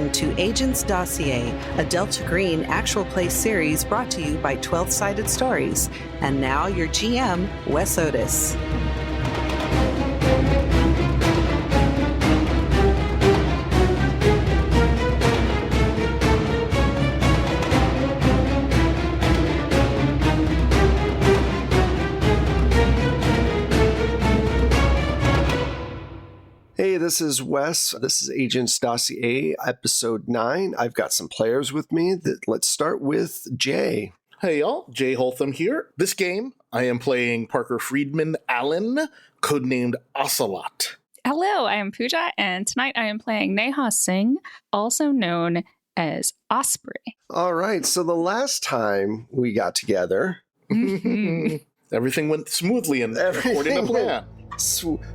Welcome to Agent's Dossier, a Delta Green actual play series brought to you by 12-Sided Stories. And now your GM, Wes Otis. Hey, this is Wes. This is Agent's Dossier, episode 9. I've got some players with me. Let's start with Jay. Hey y'all, Jay Holtham here. This game, I am playing Parker Friedman Allen, codenamed Ocelot. Hello, I am Pooja, and tonight I am playing Neha Singh, also known as Osprey. All right, so the last time we got together... Everything went smoothly and according to plan.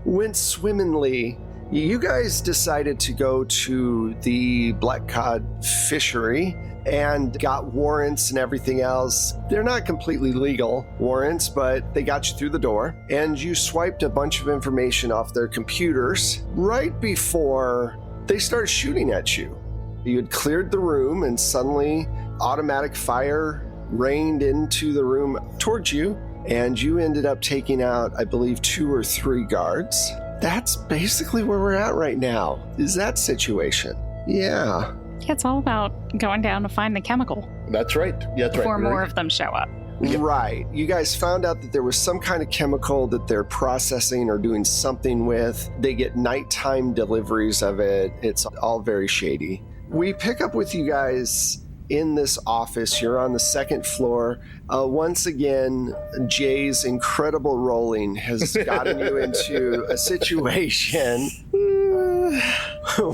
Went swimmingly. You guys decided to go to the black cod fishery and got warrants and everything else. They're not completely legal warrants, but they got you through the door. And you swiped a bunch of information off their computers right before they started shooting at you. You had cleared the room and suddenly automatic fire rained into the room towards you. And you ended up taking out, I believe, 2 or 3 guards. That's basically where we're at right now, is that situation. Yeah. Yeah, it's all about going down to find the chemical. That's right. Before more of them show up. Yep. Right. You guys found out that there was some kind of chemical that they're processing or doing something with. They get nighttime deliveries of it. It's all very shady. We pick up with you guys in this office. You're on the 2nd floor. Once again, Jay's incredible rolling has gotten you into a situation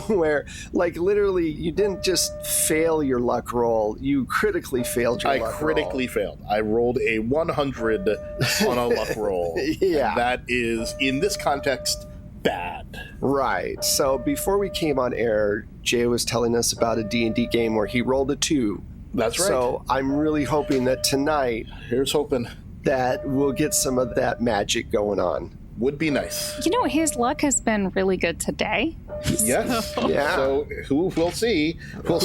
where, like, literally, you didn't just fail your luck roll, you critically failed your luck roll. I critically failed. I rolled a 100 on a luck roll. Yeah. And that is, in this context, bad. Right. So before we came on air, Jay was telling us about a D&D game where he rolled a 2. That's right. So I'm really hoping that tonight, here's hoping, that we'll get some of that magic going on. Would be nice. You know, his luck has been really good today. Yes. Yeah. So we'll see. We'll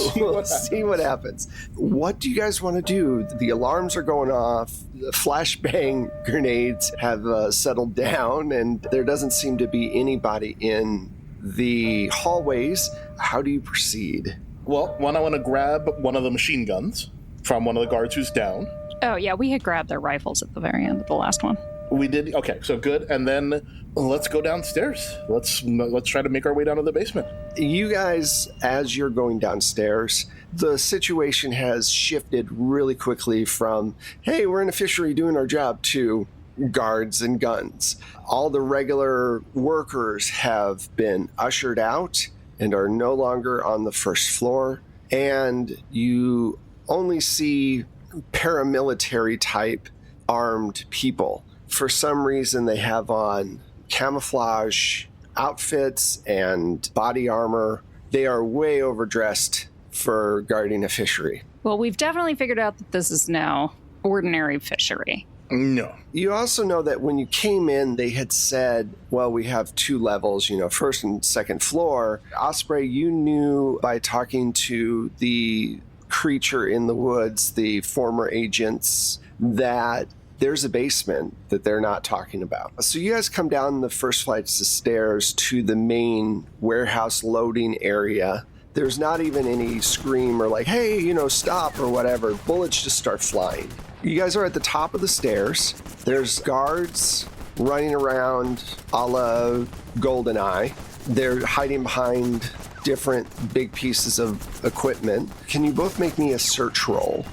see what happens. What do you guys want to do? The alarms are going off. The flashbang grenades have settled down, and there doesn't seem to be anybody in the hallways. How do you proceed? Well, I want to grab one of the machine guns from one of the guards who's down. Oh, yeah, we had grabbed their rifles at the very end of the last one. We did? Okay, so good. And then let's go downstairs. Let's try to make our way down to the basement. You guys, as you're going downstairs, the situation has shifted really quickly from, hey, we're in a fishery doing our job, to guards and guns. All the regular workers have been ushered out and are no longer on the 1st floor. And you only see paramilitary type armed people. For some reason, they have on camouflage outfits and body armor. They are way overdressed for guarding a fishery. Well, we've definitely figured out that this is now ordinary fishery. No. You also know that when you came in, they had said, well, we have 2 levels, 1st and 2nd floor. Osprey, you knew by talking to the creature in the woods, the former agents, that there's a basement that they're not talking about. So you guys come down the 1st flights of stairs to the main warehouse loading area. There's not even any scream or like, hey, stop or whatever. Bullets just start flying. You guys are at the top of the stairs. There's guards running around a la GoldenEye. They're hiding behind different big pieces of equipment. Can you both make me a search roll?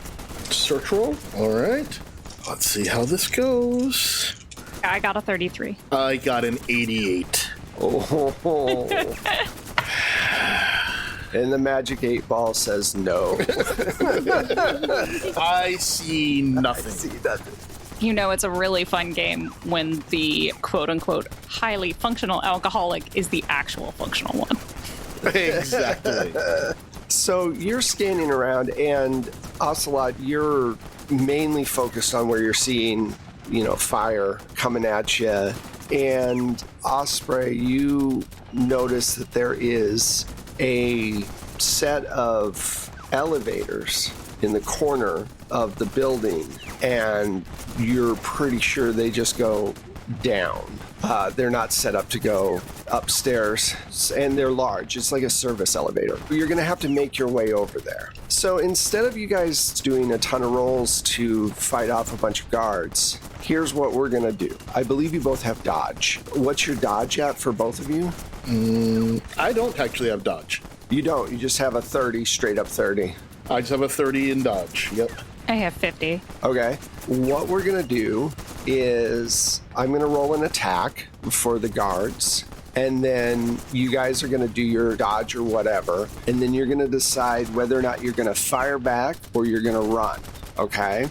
Search roll? All right. Let's see how this goes. I got a 33. I got an 88. Oh. And the magic 8 ball says no. I see nothing. I see nothing. You know, it's a really fun game when the quote-unquote highly functional alcoholic is the actual functional one. Exactly. So you're standing around, and Ocelot, you're mainly focused on where you're seeing, fire coming at you. And Osprey, you notice that there is a set of elevators in the corner of the building, and you're pretty sure they just go down. They're not set up to go upstairs, and they're large. It's like a service elevator. You're going to have to make your way over there. So instead of you guys doing a ton of rolls to fight off a bunch of guards, here's what we're going to do. I believe you both have dodge. What's your dodge at for both of you? I don't actually have dodge. You don't. You just have a 30, straight up 30. I just have a 30 in dodge. Yep. I have 50. Okay. What we're going to do is I'm going to roll an attack for the guards, and then you guys are going to do your dodge or whatever, and then you're going to decide whether or not you're going to fire back or you're going to run. Okay?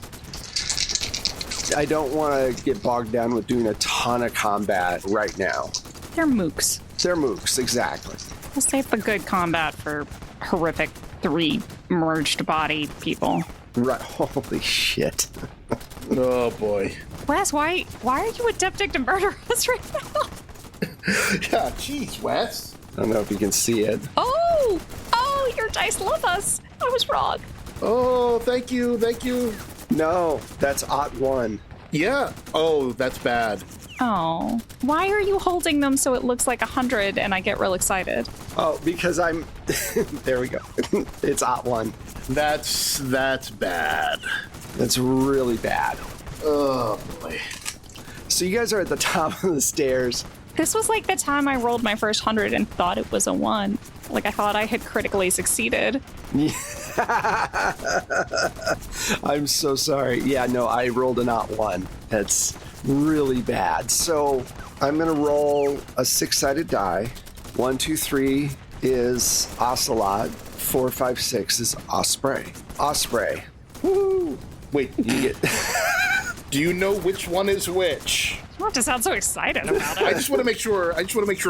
I don't want to get bogged down with doing a ton of combat right now. They're mooks. They're mooks, exactly. We'll save the good combat for horrific 3 merged body people. Right. Holy shit. Oh, boy. Wes, why are you attempting to murder us right now? Yeah, jeez, Wes. I don't know if you can see it. Oh, your dice love us. I was wrong. Oh, thank you. No, that's @1. Yeah. Oh, that's bad. Oh, why are you holding them so it looks like 100 and I get real excited? Oh, because I'm... There we go. It's @1. That's bad. That's really bad. Oh, boy. So you guys are at the top of the stairs. This was like the time I rolled my first 100 and thought it was a 1. Like I thought I had critically succeeded. I'm so sorry. Yeah, no, I rolled a @1. That's really bad. So I'm going to roll a 6-sided die. 1, 2, 3 is Ocelot. 4, 5, 6 is Osprey. Osprey. Woo! Wait, You get... do you know which one is which? You don't have to sound so excited about I it. just want to make sure.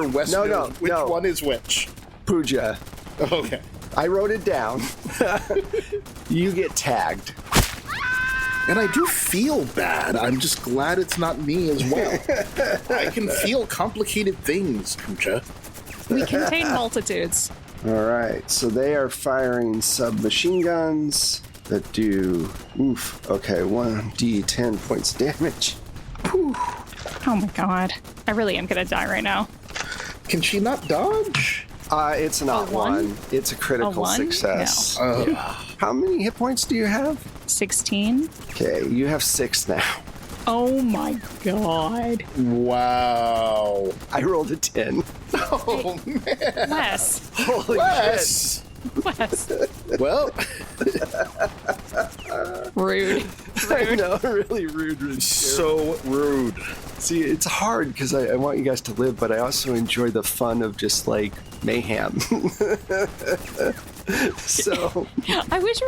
Wes knows which one is which. Pooja. Okay. I wrote it down. You get tagged. And I do feel bad. I'm just glad it's not me as well. I can feel complicated things, Pooja. We contain multitudes. All right, so they are firing submachine guns that do, okay, 1d10 points of damage. Whew. Oh my god. I really am gonna die right now. Can she not dodge? It's not A 1? 1. It's a critical A 1? success. No. How many hit points do you have? 16? Okay, you have 6 now. Oh my god. Wow. I rolled a 10. Oh, man. Wes. Holy Wes. Wes. Well, Rude. I know, really rude. Really so rude. See, it's hard because I want you guys to live, but I also enjoy the fun of just like mayhem. So I wish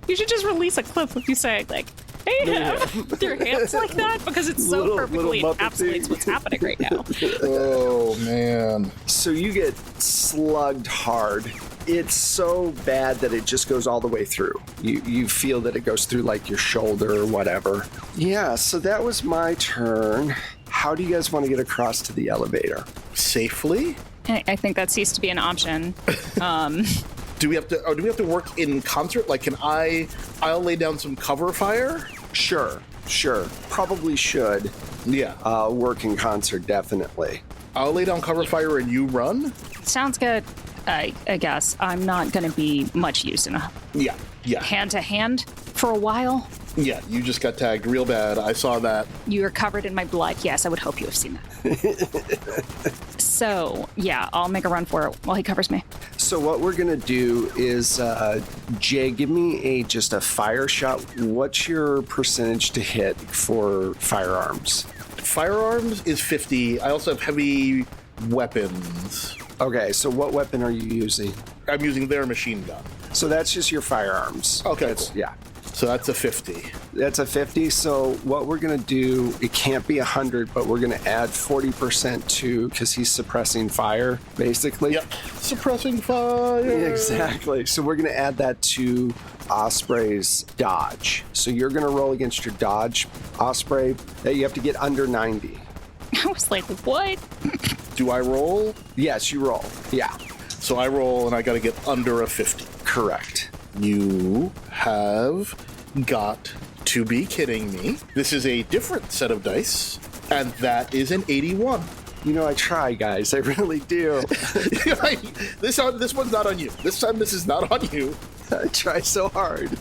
you should just release a clip of you saying like, mayhem with your hands like that because it's so Little perfectly Muppet encapsulates thing. what's happening right now. Oh, man. So you get slugged hard. It's so bad that it just goes all the way through. You feel that it goes through like your shoulder or whatever. Yeah, so that was my turn. How do you guys want to get across to the elevator? Safely? I think that ceased to be an option. Do we have to work in concert? Like, I'll lay down some cover fire? Sure. Probably should Yeah. work in concert, definitely. I'll lay down cover fire and you run? Sounds good. I guess I'm not going to be much use in a Yeah. hand-to-hand for a while. Yeah, you just got tagged real bad. I saw that. You're covered in my blood. Yes, I would hope you have seen that. So, yeah, I'll make a run for it while he covers me. So what we're gonna do is, Jay, give me just a fire shot. What's your percentage to hit for firearms? Firearms is 50. I also have heavy weapons. Okay, so what weapon are you using? I'm using their machine gun. So that's just your firearms. Okay, Cool. cool. Yeah. So that's a 50. That's a 50. So what we're going to do, it can't be 100, but we're going to add 40% to, because he's suppressing fire, basically. Yep. Suppressing fire. Exactly. So we're going to add that to Osprey's dodge. So you're going to roll against your dodge, Osprey. You have to get under 90. I was like, what? Do I roll? Yes, you roll. Yeah. So I roll and I got to get under a 50. Correct. You have got to be kidding me. This is a different set of dice, and that is an 81. You know, I try, guys. I really do. This one's not on you. This time this is not on you. I try so hard.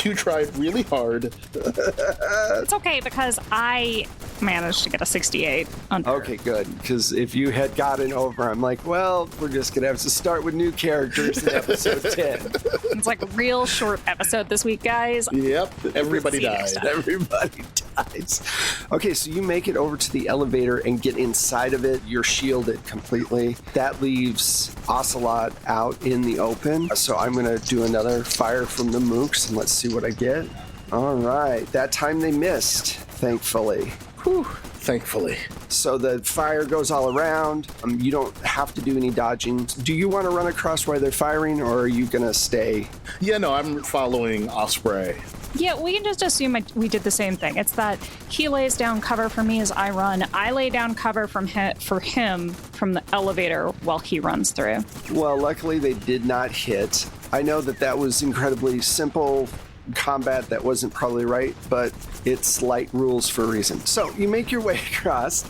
You tried really hard. It's okay because I managed to get a 68 under. Okay, good. Because if you had gotten over, I'm like, well, we're just going to have to start with new characters in episode 10. It's like a real short episode this week, guys. Yep, everybody See you died. next time. Everybody dies. Okay, so you make it over to the elevator and get inside of it. You're shielded completely. That leaves Ocelot out in the open. So I'm going to do another fire from the mooks and let's see what I get. All right. That time they missed, thankfully. Whew, thankfully. So the fire goes all around. You don't have to do any dodging. Do you want to run across while they're firing, or are you going to stay? Yeah, no, I'm following Osprey. Yeah, we can just assume we did the same thing. It's that he lays down cover for me as I run. I lay down cover for him from the elevator while he runs through. Well, luckily they did not hit. I know that was incredibly simple combat that wasn't probably right, but it's light rules for a reason. So you make your way across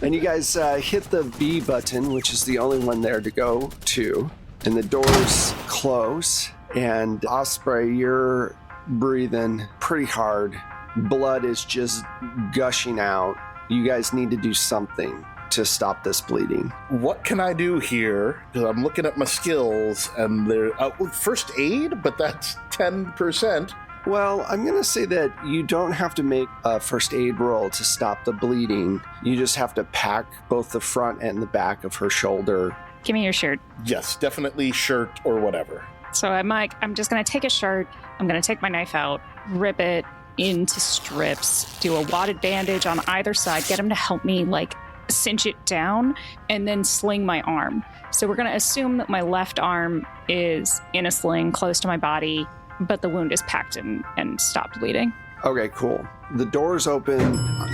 and you guys hit the B button, which is the only one there to go to, and the doors close. And Osprey, you're breathing pretty hard. Blood is just gushing out. You guys need to do something to stop this bleeding. What can I do here? Because I'm looking at my skills, and they're first aid, but that's 10%. Well, I'm going to say that you don't have to make a first aid roll to stop the bleeding. You just have to pack both the front and the back of her shoulder. Give me your shirt. Yes, definitely shirt or whatever. So I'm just going to take a shirt. I'm going to take my knife out, rip it into strips, do a wadded bandage on either side, get him to help me cinch it down, and then sling my arm. So we're going to assume that my left arm is in a sling close to my body, but the wound is packed and stopped bleeding. Okay, cool. The doors open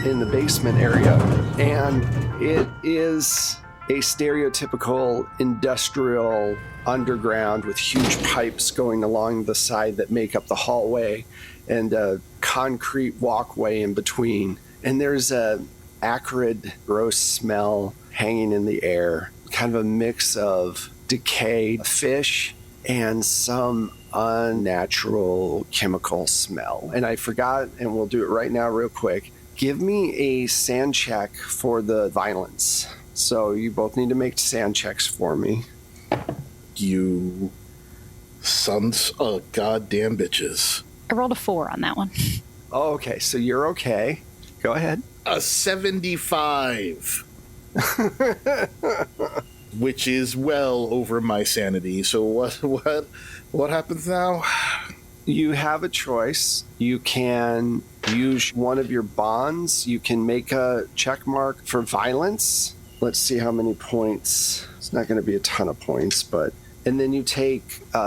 in the basement area, and it is a stereotypical industrial underground with huge pipes going along the side that make up the hallway and a concrete walkway in between. And there's a acrid, gross smell hanging in the air, kind of a mix of decayed fish and some unnatural chemical smell. And I forgot, and we'll do it right now real quick. Give me a sand check for the violence. So you both need to make sand checks for me. You sons of goddamn bitches. I rolled a 4 on that one. Oh, okay, so you're okay. Go ahead. A 75. Which is well over my sanity. So what happens now? You have a choice. You can use one of your bonds. You can make a check mark for violence. Let's see how many points. It's not going to be a ton of points, but... And then you take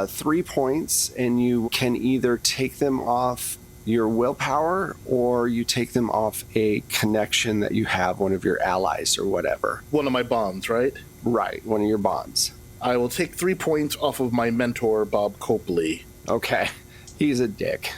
3 points, and you can either take them off your willpower, or you take them off a connection that you have, one of your allies or whatever. One of my bonds, right? Right, one of your bonds. I will take 3 points off of my mentor, Bob Copley. Okay, he's a dick.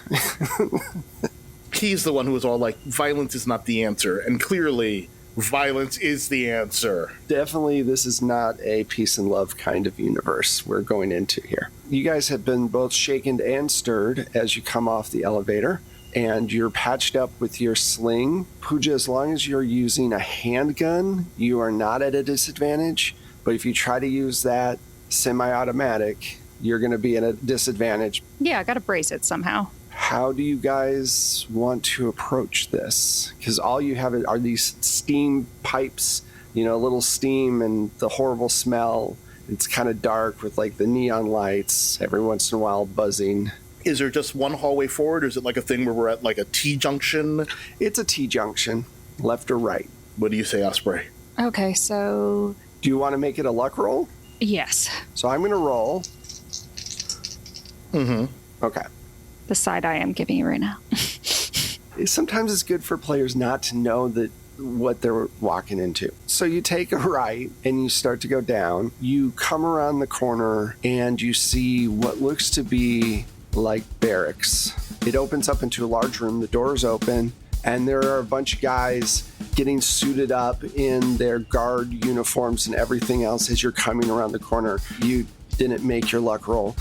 He's the one who was all like, violence is not the answer, and clearly... violence is the answer. Definitely, this is not a peace and love kind of universe we're going into here. You guys have been both shaken and stirred as you come off the elevator, and you're patched up with your sling. Pooja, as long as you're using a handgun, you are not at a disadvantage, but if you try to use that semi-automatic, you're going to be at a disadvantage. Yeah, I got to brace it somehow. How do you guys want to approach this? Because all you have are these steam pipes, a little steam and the horrible smell. It's kind of dark with the neon lights every once in a while buzzing. Is there just one hallway forward, or is it like a thing where we're at a T-junction? It's a T-junction, left or right. What do you say, Osprey? Okay, so... Do you want to make it a luck roll? Yes. So I'm going to roll. Mm-hmm. Okay. The side I am giving you right now. Sometimes it's good for players not to know that what they're walking into. So you take a right and you start to go down. You come around the corner and you see what looks to be like barracks. It opens up into a large room. The door is open, and there are a bunch of guys getting suited up in their guard uniforms and everything else as you're coming around the corner. You didn't make your luck roll.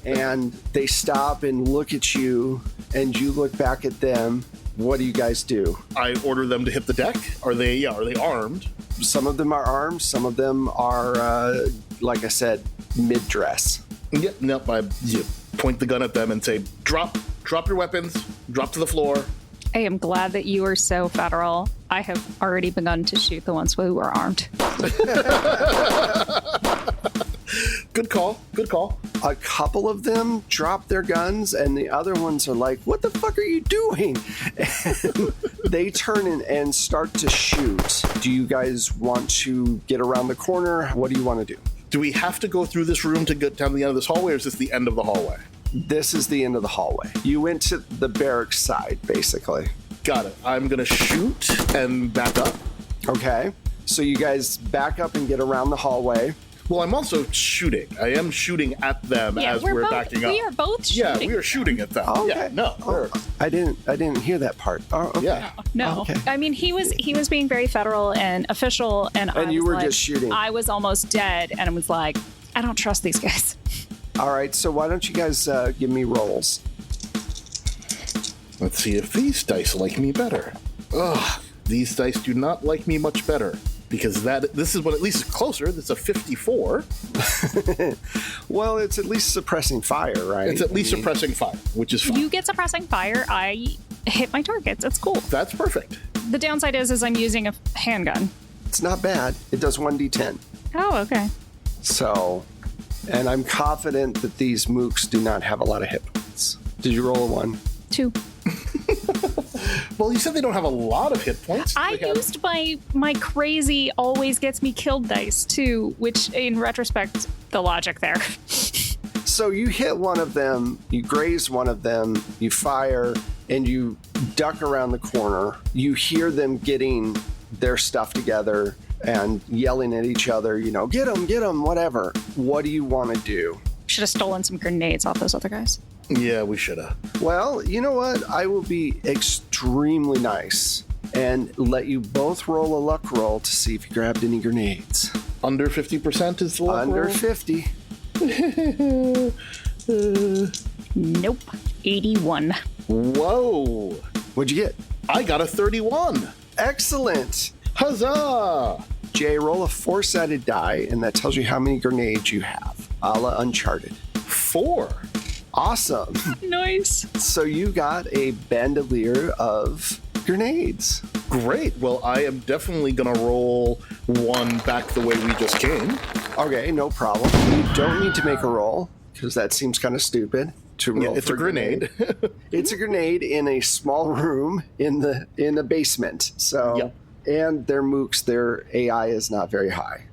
And they stop and look at you, and you look back at them. What do you guys do? I order them to hit the deck. Are they armed? Some of them are armed. Some of them are, like I said, mid-dress. Yep. Nope. I point the gun at them and say, drop your weapons, drop to the floor. I am glad that you are so federal. I have already begun to shoot the ones who are armed. Good call. A couple of them drop their guns, and the other ones are like, what the fuck are you doing? And they turn in and start to shoot. Do you guys want to get around the corner? What do you want to do? Do we have to go through this room to get down to the end of this hallway, or is this the end of the hallway? This is the end of the hallway. You went to the barracks side, basically. Got it. I'm going to shoot and back up. Okay. So you guys back up and get around the hallway. Well, I'm also shooting. I am shooting at them as we're backing up. We are both shooting. Yeah, we are shooting at them. Okay. Yeah, no. I didn't hear that part. Oh, okay. Yeah. No. Okay. I mean, he was being very federal and official, and you were just shooting. I was almost dead, and I was like, I don't trust these guys. All right, so why don't you guys give me rolls? Let's see if these dice like me better. Ugh, these dice do not like me much better. Because this is what at least is closer. That's a 54. Well, it's at least suppressing fire, right? It's at least suppressing fire, which is fine. You get suppressing fire. I hit my targets. It's cool. That's perfect. The downside is I'm using a handgun. It's not bad. It does 1d10. Oh, okay. So, and I'm confident that these mooks do not have a lot of hit points. Did you roll a 1? 2. Well, you said they don't have a lot of hit points. I used my crazy always gets me killed dice too, which in retrospect, the logic there. So you hit one of them, you graze one of them, you fire, and you duck around the corner. You hear them getting their stuff together and yelling at each other, get them, whatever. What do you want to do? Should have stolen some grenades off those other guys. Yeah, we should have. Well, you know what? I will be extremely nice and let you both roll a luck roll to see if you grabbed any grenades. Under 50% is the luck Under roll? 50. Nope. 81. Whoa. What'd you get? I got a 31. Excellent. Huzzah. Jay, roll a 4-sided die, and that tells you how many grenades you have, a la Uncharted. 4. Awesome. Nice. So you got a bandolier of grenades. Great. Well, I am definitely going to roll one back the way we just came. Okay, no problem. You don't need to make a roll, because that seems kind of stupid to roll. Yeah, it's for a grenade. It's a grenade in a small room in the basement. So, Yep. And their mooks, their AI is not very high.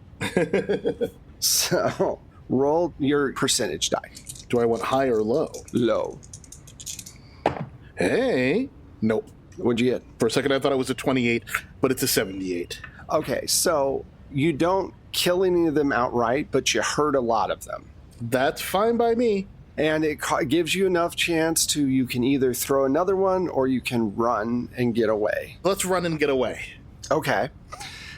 So roll your percentage die. Do I want high or low? Low. Hey. Nope. What'd you get? For a second, I thought it was a 28, but it's a 78. Okay, so you don't kill any of them outright, but you hurt a lot of them. That's fine by me. And it gives you enough chance to, you can either throw another one or you can run and get away. Let's run and get away. Okay.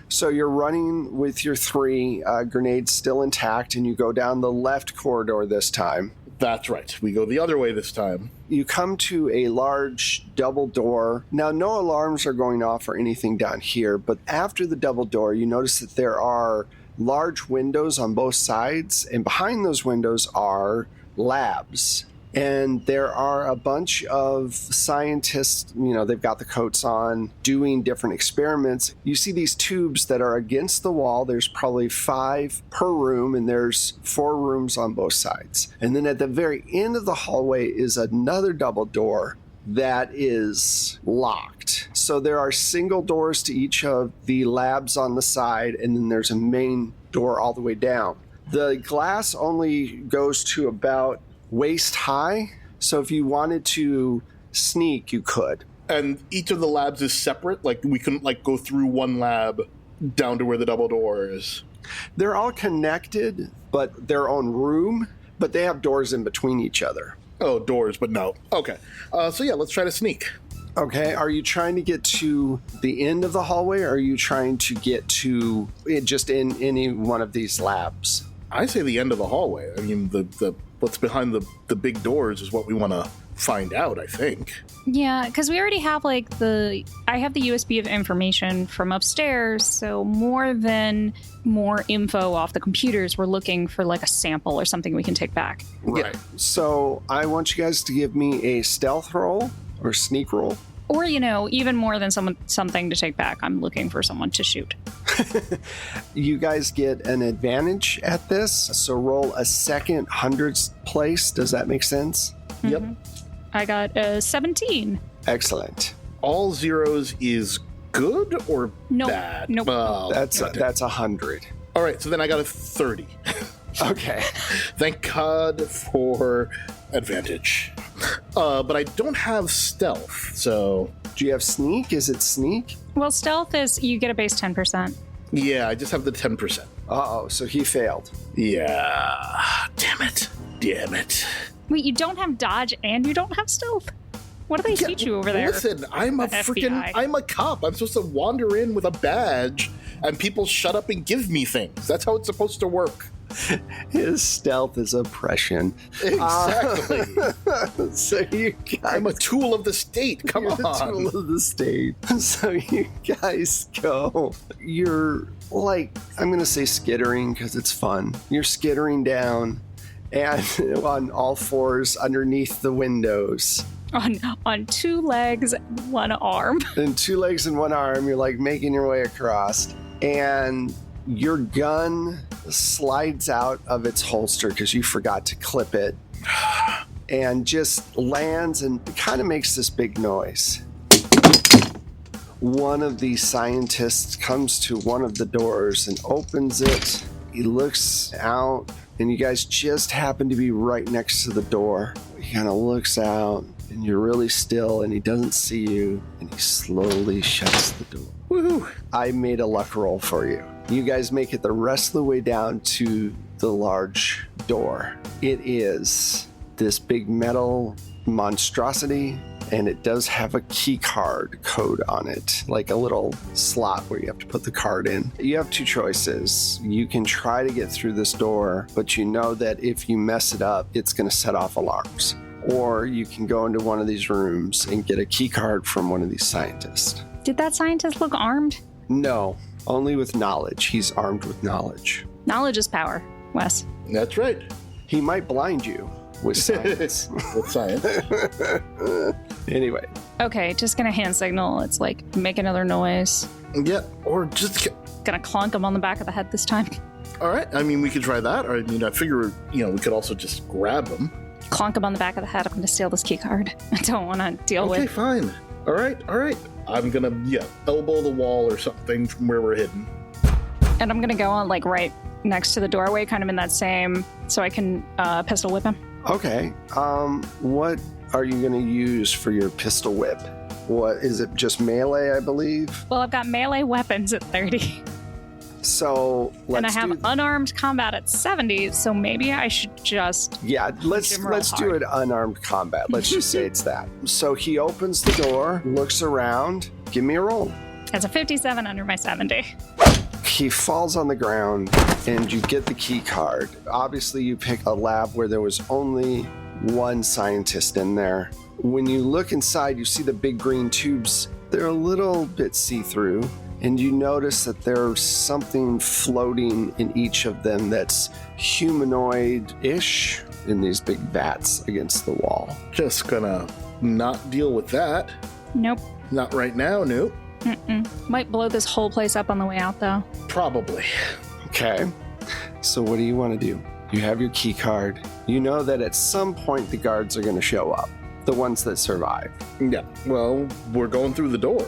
So you're running with your 3 grenades still intact, and you go down the left corridor this time. That's right. We go the other way this time. You come to a large double door. Now, no alarms are going off or anything down here, but after the double door, you notice that there are large windows on both sides, and behind those windows are labs. And there are a bunch of scientists, they've got the coats on, doing different experiments. You see these tubes that are against the wall. There's probably 5 per room, and there's 4 rooms on both sides. And then at the very end of the hallway is another double door that is locked. So there are single doors to each of the labs on the side, and then there's a main door all the way down. The glass only goes to about waist high, so if you wanted to sneak, you could. And each of the labs is separate? Like, we couldn't, like, go through one lab down to where the double door is? They're all connected, but their own room, but they have doors in between each other. Oh, doors, but no. Okay. So yeah, let's try to sneak. Okay, are you trying to get to the end of the hallway, or are you trying to get to just in any one of these labs? I say the end of the hallway. I mean, the what's behind the big doors is what we want to find out, I think. Yeah, because we already have I have the USB of information from upstairs, so more than more info off the computers, we're looking for like a sample or something we can take back. Right. Yeah. So I want you guys to give me a stealth roll or sneak roll. Or, even more than something to take back, I'm looking for someone to shoot. You guys get an advantage at this, so roll a second hundredths place. Does that make sense? Mm-hmm. Yep. I got a 17. Excellent. All zeros is good or bad? Nope. Oh, that's 100. All right, so then I got a 30. Okay. Thank God for advantage. But I don't have stealth, so... Do you have sneak? Is it sneak? Well, stealth is you get a base 10%. Yeah, I just have the 10%. Uh-oh, so he failed. Yeah. Damn it. Wait, you don't have dodge and you don't have stealth? What do they teach you over there? Listen, I'm a cop. I'm supposed to wander in with a badge and people shut up and give me things. That's how it's supposed to work. His stealth is oppression. Exactly. So you guys... I'm a tool of the state. Come on. A tool of the state. So you guys go. You're I'm going to say skittering because it's fun. You're skittering down and on all fours underneath the windows. On 2 legs, 1 arm. And 2 legs and 1 arm, you're making your way across. And your gun slides out of its holster because you forgot to clip it and just lands and kind of makes this big noise. One of the scientists comes to one of the doors and opens it. He looks out, and you guys just happen to be right next to the door. He kind of looks out, and you're really still, and he doesn't see you, and he slowly shuts the door. Woohoo! I made a luck roll for you. You guys make it the rest of the way down to the large door. It is this big metal monstrosity, and it does have a key card code on it, like a little slot where you have to put the card in. You have 2 choices. You can try to get through this door, but you know that if you mess it up, it's going to set off alarms. Or you can go into one of these rooms and get a key card from one of these scientists. Did that scientist look armed? No, only with knowledge. He's armed with knowledge. Knowledge is power, Wes. That's right. He might blind you with science. With science. Anyway. Okay, just gonna hand signal. It's make another noise. Yeah, or just... Gonna clonk him on the back of the head this time. All right, I mean, we could try that. Or, I figure, we could also just grab him. Clonk him on the back of the head. I'm gonna steal this key card. I don't want to deal with. Okay, fine. All right. I'm gonna, elbow the wall or something from where we're hidden. And I'm gonna go on, right next to the doorway, kind of in that same, so I can pistol whip him. Okay. What are you going to use for your pistol whip? What is it? Just melee, I believe? Well, I've got melee weapons at 30. So let's and I have unarmed combat at 70, so maybe I should just... Yeah, let's do it unarmed combat. Let's just say it's that. So he opens the door, looks around. Give me a roll. That's a 57 under my 70. He falls on the ground, and you get the key card. Obviously, you pick a lab where there was only 1 scientist in there. When you look inside, you see the big green tubes. They're a little bit see-through. And you notice that there's something floating in each of them that's humanoid-ish in these big vats against the wall. Just gonna not deal with that. Nope. Not right now, nope. Might blow this whole place up on the way out, though. Probably. Okay. So what do you want to do? You have your key card. You know that at some point the guards are going to show up. The ones that survive. Yeah. Well, we're going through the door.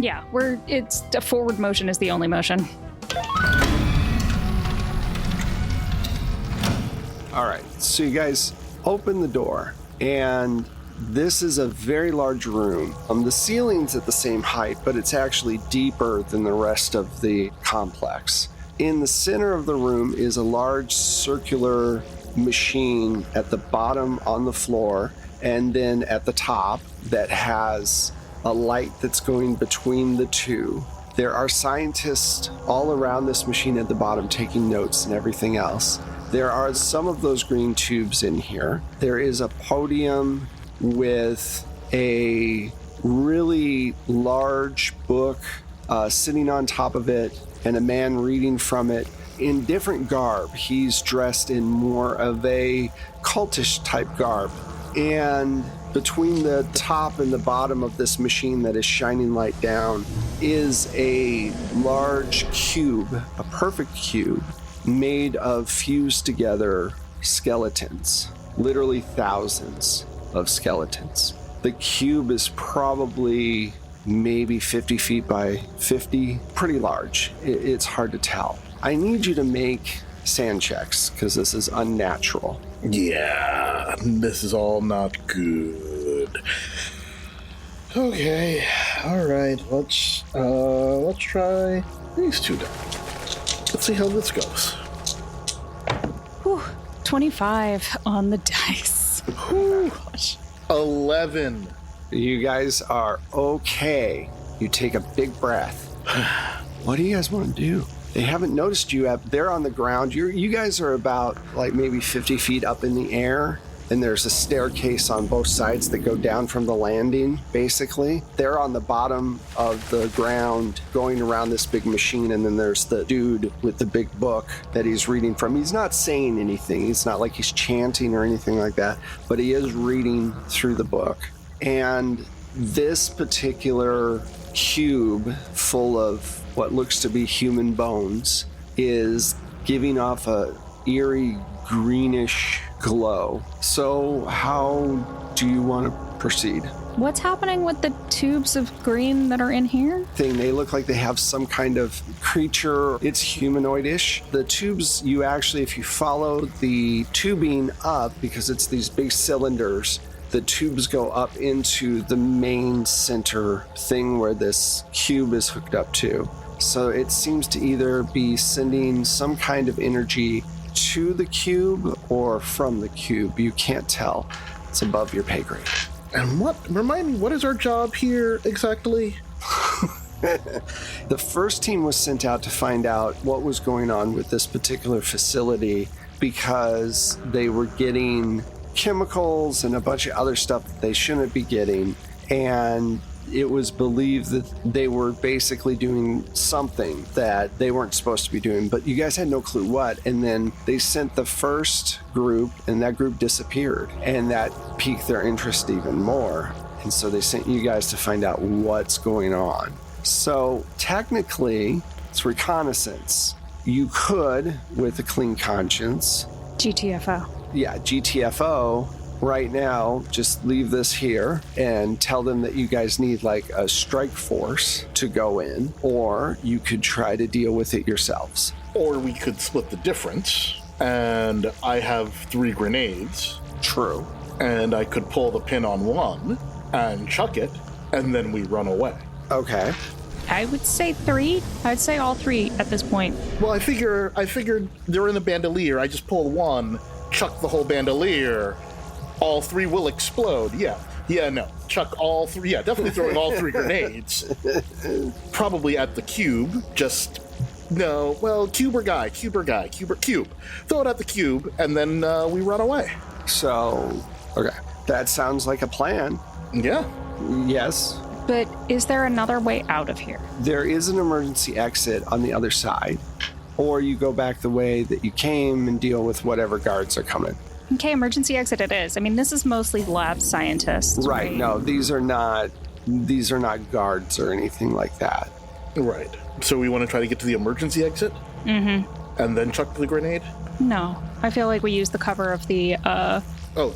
Yeah, it's a forward motion is the only motion. All right, so you guys open the door, and This is a very large room. The ceiling's at the same height, but it's actually deeper than the rest of the complex. In the center of the room is a large circular machine at the bottom on the floor, and then at the top that has a light that's going between the two. There are scientists all around this machine at the bottom taking notes and everything else. There are some of those green tubes in here. There is a podium with a really large book sitting on top of it and a man reading from it in different garb. He's dressed in more of a cultish type garb. And between the top and the bottom of this machine that is shining light down is a large cube, a perfect cube, made of fused together skeletons, literally thousands of skeletons. The cube is probably maybe 50 feet by 50, pretty large. It's hard to tell. I need you to make sand checks because this is unnatural. Yeah, this is all not good. Okay, all right. Let's try these two down. Let's see how this goes. Whew, 25 on the dice. Whew. Gosh. 11. You guys are okay. You take a big breath. What do you guys want to do? They haven't noticed you. They're on the ground. You guys are about like maybe 50 feet up in the air, and there's a staircase on both sides that go down from the landing, basically. They're on the bottom of the ground going around this big machine, and then there's the dude with the big book that he's reading from. He's not saying anything. It's not like he's chanting or anything like that, but he is reading through the book. And this particular cube full of what looks to be human bones is giving off a eerie greenish glow. So how do you want to proceed? What's happening with the tubes of green that are in here? They look like they have some kind of creature. It's humanoid-ish. The tubes, you actually, if you follow the tubing up, because it's these big cylinders, the tubes go up into the main center thing where this cube is hooked up to. So it seems to either be sending some kind of energy to the cube or from the cube. You can't tell. It's above your pay grade. And remind me, what is our job here exactly? The first team was sent out to find out what was going on with this particular facility because they were getting chemicals and a bunch of other stuff that they shouldn't be getting, and it was believed that they were basically doing something that they weren't supposed to be doing, but you guys had no clue what. And then they sent the first group, and that group disappeared, and that piqued their interest even more. And so they sent you guys to find out what's going on. So technically, it's reconnaissance. You could, with a clean conscience, GTFO. Yeah, GTFO right now, just leave this here and tell them that you guys need like a strike force to go in, or you could try to deal with it yourselves. Or we could split the difference, and I have 3 grenades. True. And I could pull the pin on one and chuck it, and then we run away. Okay. I would say 3. I would say all 3 at this point. Well, I figured they're in the bandolier. I just pull one, chuck the whole bandolier. All 3 will explode. Yeah, no. Chuck all 3. Yeah, definitely throwing all 3 grenades. Probably at the cube. Cube or guy. Throw it at the cube, and then we run away. So, okay. That sounds like a plan. Yeah. Yes. But is there another way out of here? There is an emergency exit on the other side, or you go back the way that you came and deal with whatever guards are coming. Okay, emergency exit it is. I mean, this is mostly lab scientists. Right. No, these are not guards or anything like that. Right. So we want to try to get to the emergency exit? Mm-hmm. And then chuck the grenade? No. I feel like we use the cover of the,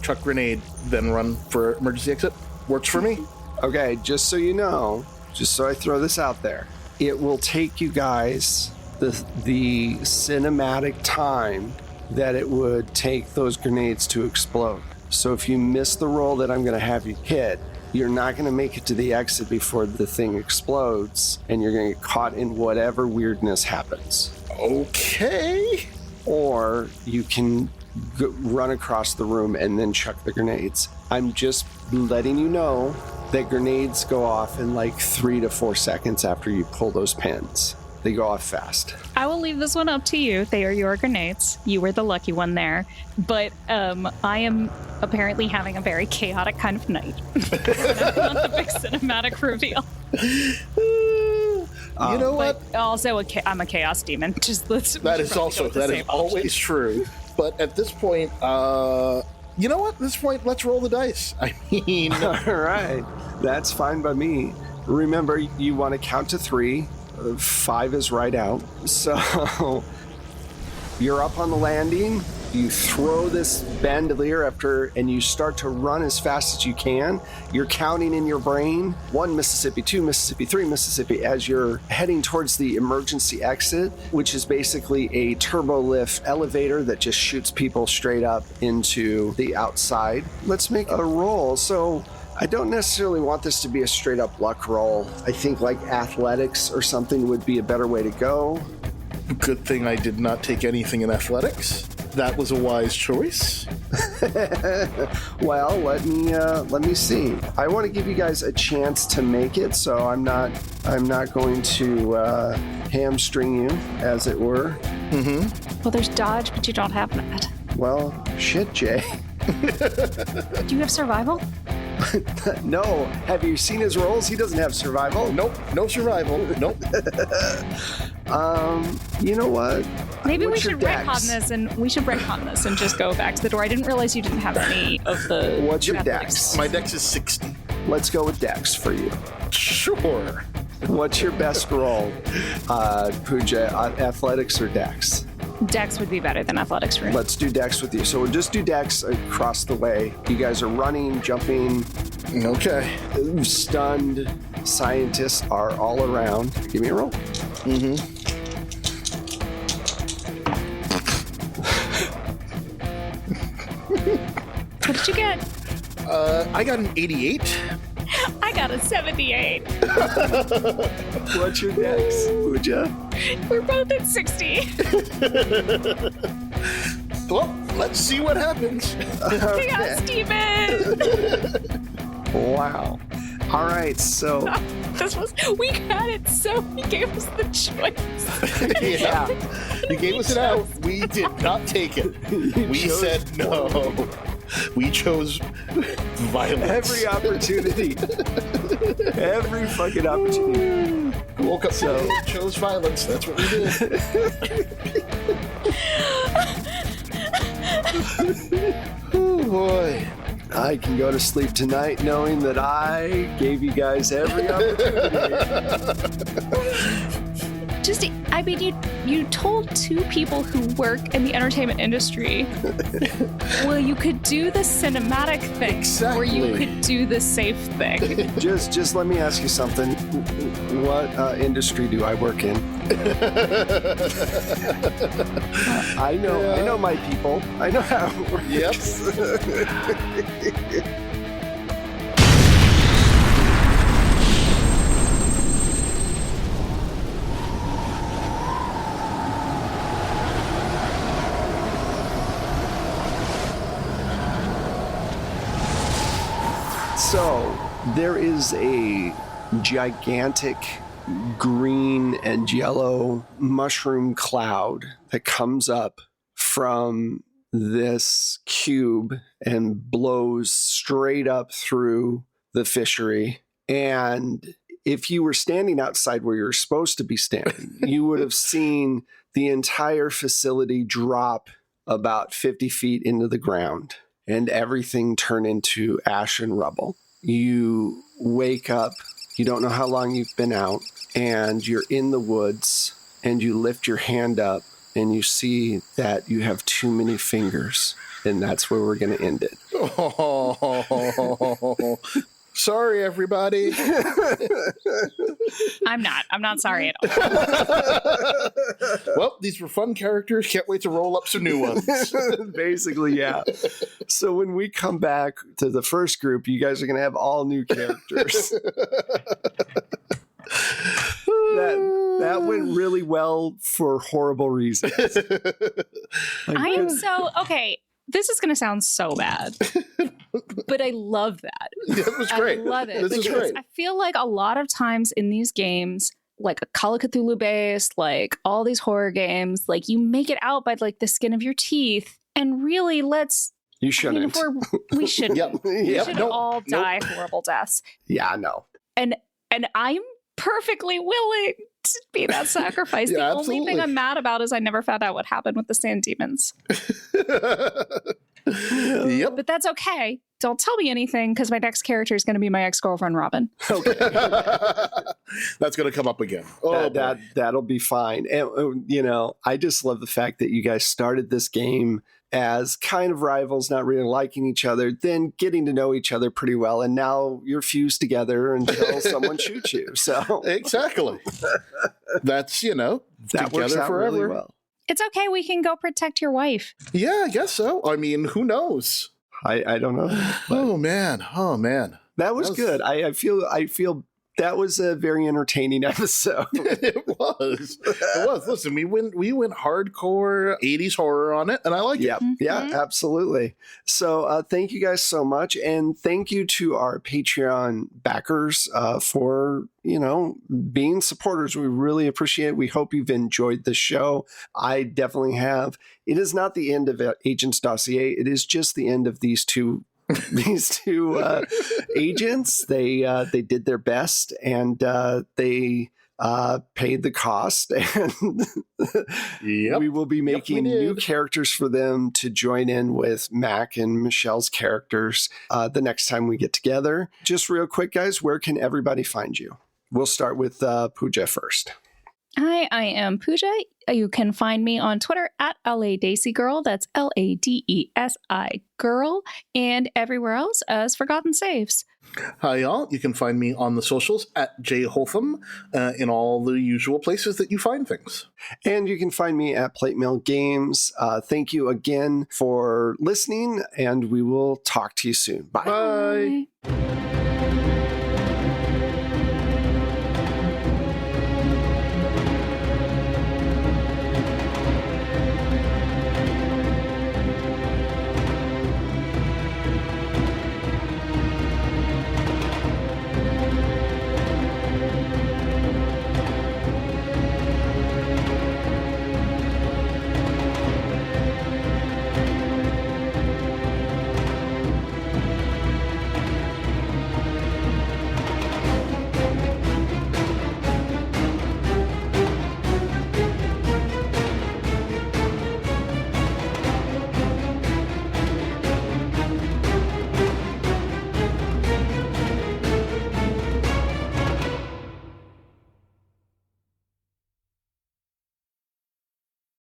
chuck grenade, then run for emergency exit? Works for me? Okay, just so you know, just so I throw this out there, it will take you guys the cinematic time that it would take those grenades to explode. So if you miss the roll that I'm going to have you hit, you're not going to make it to the exit before the thing explodes, and you're going to get caught in whatever weirdness happens. Okay. Or you can run across the room and then chuck the grenades. I'm just letting you know that grenades go off in like 3 to 4 seconds after you pull those pins. They go off fast. I will leave this one up to you. They are your grenades. You were the lucky one there. But I am apparently having a very chaotic kind of night. That's not the big cinematic reveal. You know what? Also, I'm a chaos demon. That is always true. But at this point, you know what? At this point, let's roll the dice. I mean... All right. That's fine by me. Remember, you want to count to 3. 5 is right out. So you're up on the landing. You throw this bandolier and you start to run as fast as you can. You're counting in your brain 1 Mississippi, 2 Mississippi, 3 Mississippi as you're heading towards the emergency exit, which is basically a turbo lift elevator that just shoots people straight up into the outside. Let's make a roll. So I don't necessarily want this to be a straight up luck roll. I think like athletics or something would be a better way to go. Good thing I did not take anything in athletics. That was a wise choice. Well, let me see. I want to give you guys a chance to make it, so I'm not going to hamstring you, as it were. Well, there's dodge, but you don't have that. Well, shit, Jay. Do you have survival? No. Have you seen his rolls? He doesn't have survival. Nope. No survival. Nope. You know what? Maybe What's we your should dex? retcon this and just go back to the door. I didn't realize you didn't have any of the... What's your athletics. dex? My dex is 60. Let's go with dex for you. Sure. What's your best roll, Pooja? Athletics or dex? Dex would be better than athletics for me. Let's do dex with you. So we'll just do dex across the way. You guys are running, jumping. Okay. Stunned scientists are all around. Give me a roll. What did you get? I got an 88. I got a 78. What's your dex, Pooja? We're both at 60. Well, let's see what happens. Chaos demon! Wow. All right, so... We had it, so he gave us the choice. Yeah. He gave us it out. We did not take it. We said no. We chose violence. Every opportunity. Every fucking opportunity. Woke up so chose violence. That's what we did. Oh boy. I can go to sleep tonight knowing that I gave you guys every opportunity. You told 2 people who work in the entertainment industry, well, you could do the cinematic thing, Exactly. or you could do the safe thing. Just let me ask you something. What industry do I work in? I know my people. I know how it works. Yep. So, there is a gigantic green and yellow mushroom cloud that comes up from this cube and blows straight up through the fishery. And if you were standing outside where you're supposed to be standing, you would have seen the entire facility drop about 50 feet into the ground and everything turn into ash and rubble. You wake up, you don't know how long you've been out, and you're in the woods, and you lift your hand up, and you see that you have too many fingers, and that's where we're going to end it. Oh, Sorry, everybody. I'm not sorry at all. Well, these were fun characters. Can't wait to roll up some new ones. Basically, yeah. So when we come back to the first group, you guys are going to have all new characters. That went really well for horrible reasons. I am so okay. This is going to sound so bad, but I love that. It was great. I love it. This is because great. I feel like a lot of times in these games, like a Call of Cthulhu based, like all these horror games, like you make it out by like the skin of your teeth, and really, You shouldn't. We shouldn't. Yep. We Yep. should Nope. all die horrible deaths. Yeah, no. And I'm perfectly willing to be that sacrifice. Yeah, the only absolutely. thing I'm mad about is I never found out what happened with the sand demons. Yep. But that's okay. Don't tell me anything because my next character is going to be my ex-girlfriend Robin. That's going to come up again. Oh, That'll be fine. And, I just love the fact that you guys started this game as kind of rivals, not really liking each other, then getting to know each other pretty well. And now you're fused together until someone shoots you. So exactly. That's, that together works out forever. really well. It's okay. We can go protect your wife. Yeah, I guess so. I mean, who knows? I don't know. But Oh man. that was good. I feel that was a very entertaining episode. It was. Listen, we went hardcore 80s horror on it, and I like it. Yeah, absolutely. So thank you guys so much. And thank you to our Patreon backers for, being supporters. We really appreciate it. We hope you've enjoyed the show. I definitely have. It is not the end of Agents Dossier. It is just the end of these two agents. They did their best, and they paid the cost, and Yep. we will be making new characters for them to join in with Mac and Michelle's characters the next time we get together. Just real quick, guys, where can everybody find you? We'll start with Pooja first. Hi, I am Pooja. You can find me on Twitter at LADaisy That's LADESI Girl, and everywhere else as Forgotten Saves. Hi, y'all. You can find me on the socials at jholtham in all the usual places that you find things. And you can find me at Plate Mail Games. Thank you again for listening, and we will talk to you soon. Bye. Bye. Bye.